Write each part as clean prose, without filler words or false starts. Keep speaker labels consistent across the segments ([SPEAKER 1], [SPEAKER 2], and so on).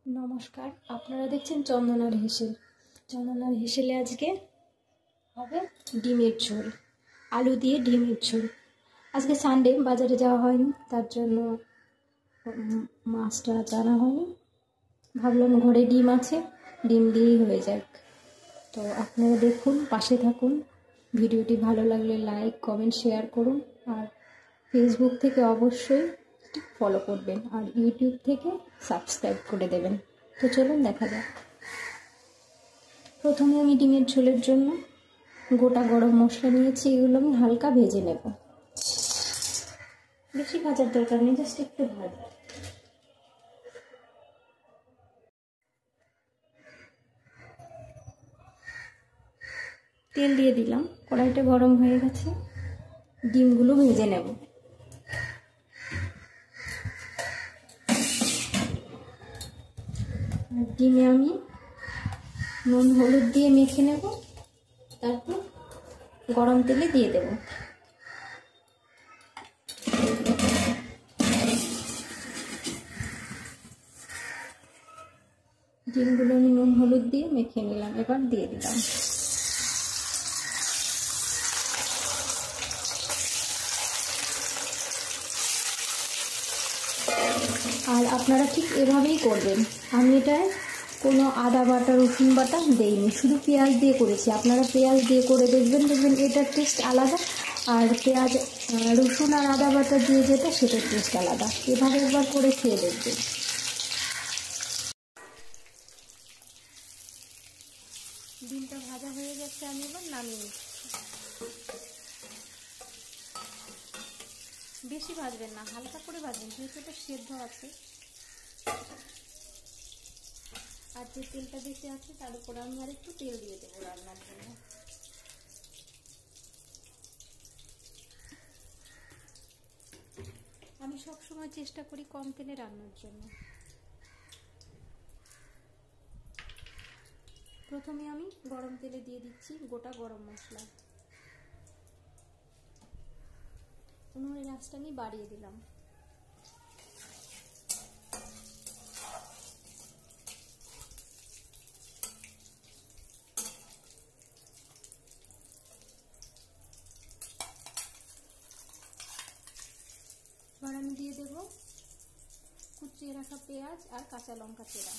[SPEAKER 1] নমস্কার, আপনারা দেখছেন চন্দনার হেসেল। চন্দনার হেসেলে আজকে হবে ডিমের ঝোল, আলু দিয়ে ডিমের ঝোল। আজকে সানডে, বাজারে যাওয়া হয়নি, তার জন্য মাছটা জানা হয়নি। ভাবলাম ঘরে ডিম আছে, ডিম দিয়েই হয়ে যাক। তো আপনারা দেখুন, পাশে থাকুন। ভিডিওটি ভালো লাগলে লাইক, কমেন্ট, শেয়ার করুন। আর ফেসবুক থেকে অবশ্যই ফলো করবেন, আর ইউটিউব থেকে সাবস্ক্রাইব করে দেবেন। তো চলুন দেখা যাক। প্রথমে আমি ডিমের ঝোলের জন্য গোটা গরম মশলা নিয়েছি, এগুলো আমি হালকা ভেজে নেব। বেশি ভাজার দরকার নেই, জাস্ট একটু ভাজা। তেল দিয়ে দিলাম, কড়াইটা গরম হয়ে গেছে, ডিমগুলো ভেজে নেব। আর ডিমে আমি নুন হলুদ দিয়ে মেখে নেব, তারপর গরম তেলে দিয়ে দেব। ডিমগুলো আমি নুন হলুদ দিয়ে মেখে নিলাম, এবার দিয়ে দিলাম। আর আপনারা ঠিক এভাবেই করবেন। আমি এটায় কোনো আদা বাটা, রসুন বাটা দেইনি, শুধু পেঁয়াজ দিয়ে করেছি। আপনারা পেঁয়াজ দিয়ে করে দেখবেন, এটার টেস্ট আলাদা। আর পেঁয়াজ, রসুন আর আদা বাটা দিয়ে যেটা, সেটার টেস্ট আলাদা। এভাবে একবার করে খেয়ে দেখবেন। ডিমটা ভাজা হয়ে গেছে, আমি এবার নামিয়ে নিচ্ছি। বেশি ভাজবেন না, হালকা করে ভাজবেন, যেহেতু এটা সেদ্ধ আছে। আর যে তেলটা বেশি আছে তার উপর আমি আর একটু তেল দিয়ে দেবো রান্নার জন্য। আমি সবসময় চেষ্টা করি কম তেলে রান্নার জন্য। প্রথমে আমি গরম তেলে দিয়ে দিচ্ছি গোটা গরম মশলা। উনুনের আঁচটা আমি বাড়িয়ে দিলাম। এবার আমি দিয়ে দেব কুচিয়ে রাখা পেঁয়াজ আর কাঁচা লঙ্কা চেরা।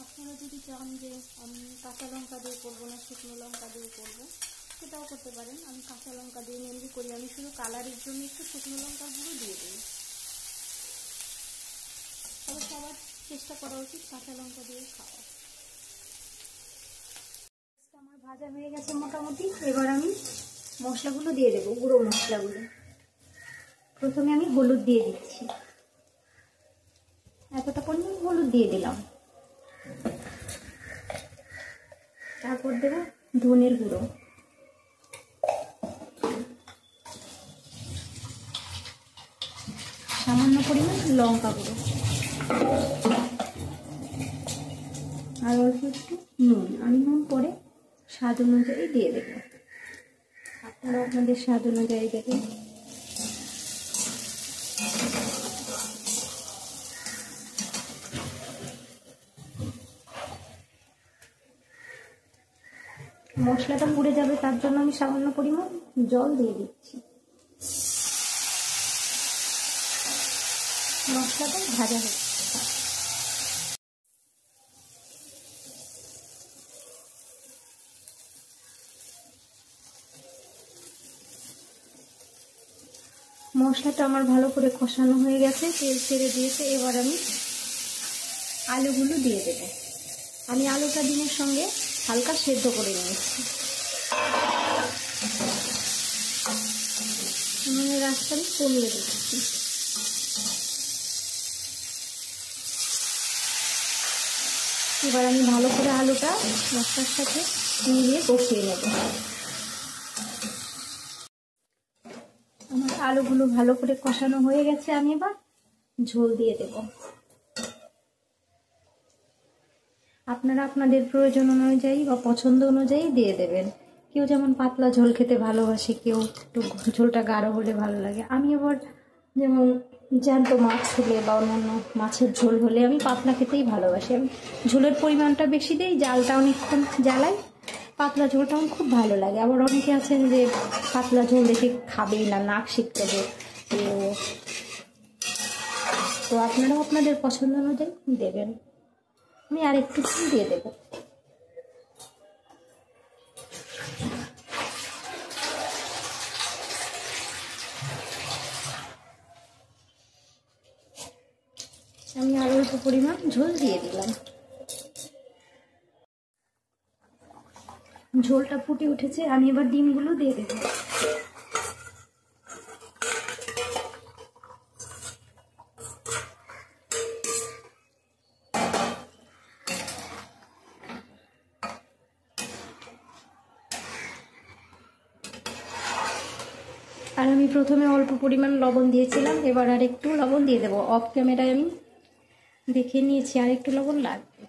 [SPEAKER 1] আপনারা যদি চান যে আমি কাঁচা লঙ্কা দিয়ে করবো না শুকনো লঙ্কা দিয়ে করবো, সেটাও করতে পারেন। আমি কাঁচা লঙ্কা দিয়ে মেনলি করি। আমি শুধু কালারের জন্য একটু শুকনো লঙ্কার গুঁড়ো দিয়ে দিই। তবে সবার চেষ্টা করা উচিত কাঁচা লঙ্কা দিয়ে খাওয়া। আমার ভাজা হয়ে গেছে মোটামুটি। এবার আমি মশলাগুলো দিয়ে দেবো, গুঁড়ো মশলাগুলো। প্রথমে আমি হলুদ দিয়ে দিচ্ছি, এতটা পরিমাণ হলুদ দিয়ে দিলাম। তারপর দেবো ধনের গুঁড়ো, সামান্য পরিমাণ লঙ্কা গুঁড়ো, আর অল্প একটু নুন। আমি নুন পরে স্বাদ অনুযায়ী দিয়ে দেবো, আপনারা আপনাদের স্বাদ অনুযায়ী দেবেন। মশলাটা পুড়ে যাবে, তার জন্য আমি সামান্য পরিমাণ জল দিয়ে দিচ্ছি। মশলাটা ভাজা হচ্ছে। মশলাটা আমার ভালো করে কষানো হয়ে গেছে, তেল ছেড়ে দিয়েছে। এবার আমি আলুগুলো দিয়ে দেবো। আমি আলুটা ডিমের সঙ্গে হালকা সেদ্ধ করে নিয়েছি। উনুনের আঁচটা আমি কমিয়ে দিচ্ছি। এবার আমি ভালো করে আলুটা মশলার সাথে মিলিয়ে কষিয়ে নেব। আমার আলুগুলো ভালো করে কষানো হয়ে গেছে, আমি এবার ঝোল দিয়ে দেব। আপনারা আপনাদের প্রয়োজন অনুযায়ী বা পছন্দ অনুযায়ী দিয়ে দেবেন। কেউ যেমন পাতলা ঝোল খেতে ভালোবাসে, কেউ একটু ঝোলটা গাঢ় হলে ভালো লাগে। আমি আবার যেমন জ্যান্ত মাছ হলে বা অন্যান্য মাছের ঝোল হলে আমি পাতলা খেতেই ভালোবাসি। আমি ঝোলের পরিমাণটা বেশি দিই, জালটা অনেকক্ষণ জ্বালাই, পাতলা ঝোলটা আমার খুব ভালো লাগে। আবার অনেকে আছেন যে পাতলা ঝোল দেখে খাবেই না, নাক শিখতে। তো আপনারাও আপনাদের পছন্দ অনুযায়ী দেবেন। আমি আর একটু দিয়ে দেবো। আমি আর অল্প পরিমাণ ঝোল দিয়ে দিলাম। ঝোলটা ফুটে উঠেছে, আমি এবার ডিমগুলো দিয়ে দেবো। আর আমি প্রথমে অল্প পরিমাণ লবণ দিয়েছিলাম, এবার আর একটু লবণ দিয়ে দেবো। অফ ক্যামেরায় আমি দেখে নিয়েছি আর একটু লবণ লাগবে।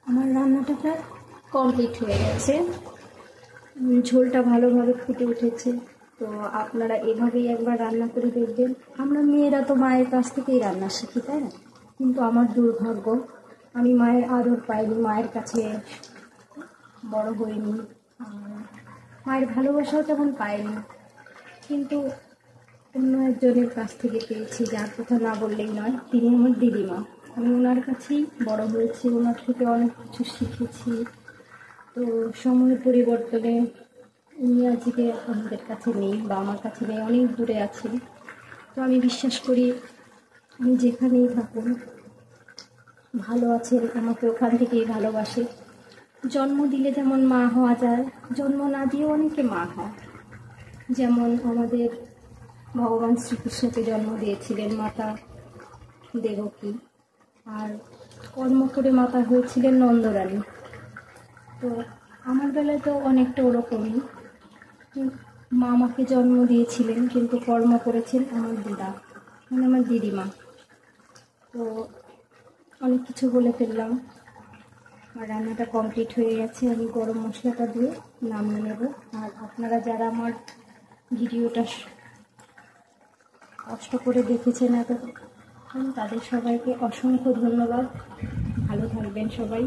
[SPEAKER 1] আমার রান্নাটা প্রায় কমপ্লিট হয়ে গেছে, ঝোলটা ভালোভাবে ফুটে উঠেছে। তো আপনারা এভাবেই একবার রান্না করে দেখবেন। আমরা মেয়েরা তো মায়ের কাছ থেকেই রান্না শিখি, তাই না? কিন্তু আমার দুর্ভাগ্য, আমি মায়ের আদর পাইনি, মায়ের কাছে বড় হইনি, মায়ের ভালোবাসাও তেমন পাইনি। কিন্তু অন্য একজনের কাছ থেকে পেয়েছি, যার কথা না বললেই নয়। তিনি আমার দিদিমা। আমি ওনার কাছেই বড় হয়েছি, ওনার থেকে অনেক কিছু শিখেছি। তো সময়ের পরিবর্তনে উনি আজকে আমাদের কাছে নেই বা আমার কাছে নেই, অনেক দূরে আছেন। তো আমি বিশ্বাস করি আমি যেখানেই থাকুন ভালো আছেন, আমাকে ওখান থেকেই ভালোবাসে। জন্ম দিলে যেমন মা হওয়া যায়, জন্ম না দিয়েও অনেকে মা হয়। যেমন আমাদের ভগবান শ্রীকৃষ্ণকে জন্ম দিয়েছিলেন মাতা দেবকী, আর কর্ম করে মাতা হয়েছিলেন নন্দরানী। তো আমার বেলায় তো অনেকটা ওরকমই, মা আমাকে জন্ম দিয়েছিলেন কিন্তু কর্ম করেছেন আমার দিদা, মানে আমার দিদিমা। তো অনেক কিছু বলে ফেললাম। আর রান্নাটা কমপ্লিট হয়ে গেছে, আমি গরম মশলাটা দিয়ে নামিয়ে নেব। আর আপনারা যারা আমার ভিডিওটা কষ্ট করে দেখেছেন এতক্ষণ, তাদের সবাইকে অসংখ্য ধন্যবাদ। ভালো থাকবেন সবাই।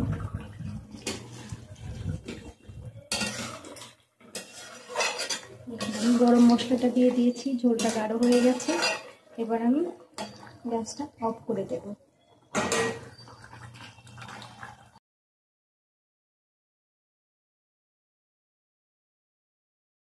[SPEAKER 1] আমি গরম মশলাটা দিয়ে দিয়েছি, ঝোলটা গাঢ় হয়ে গেছে। এবার আমি গ্যাসটা অফ করে দেবো।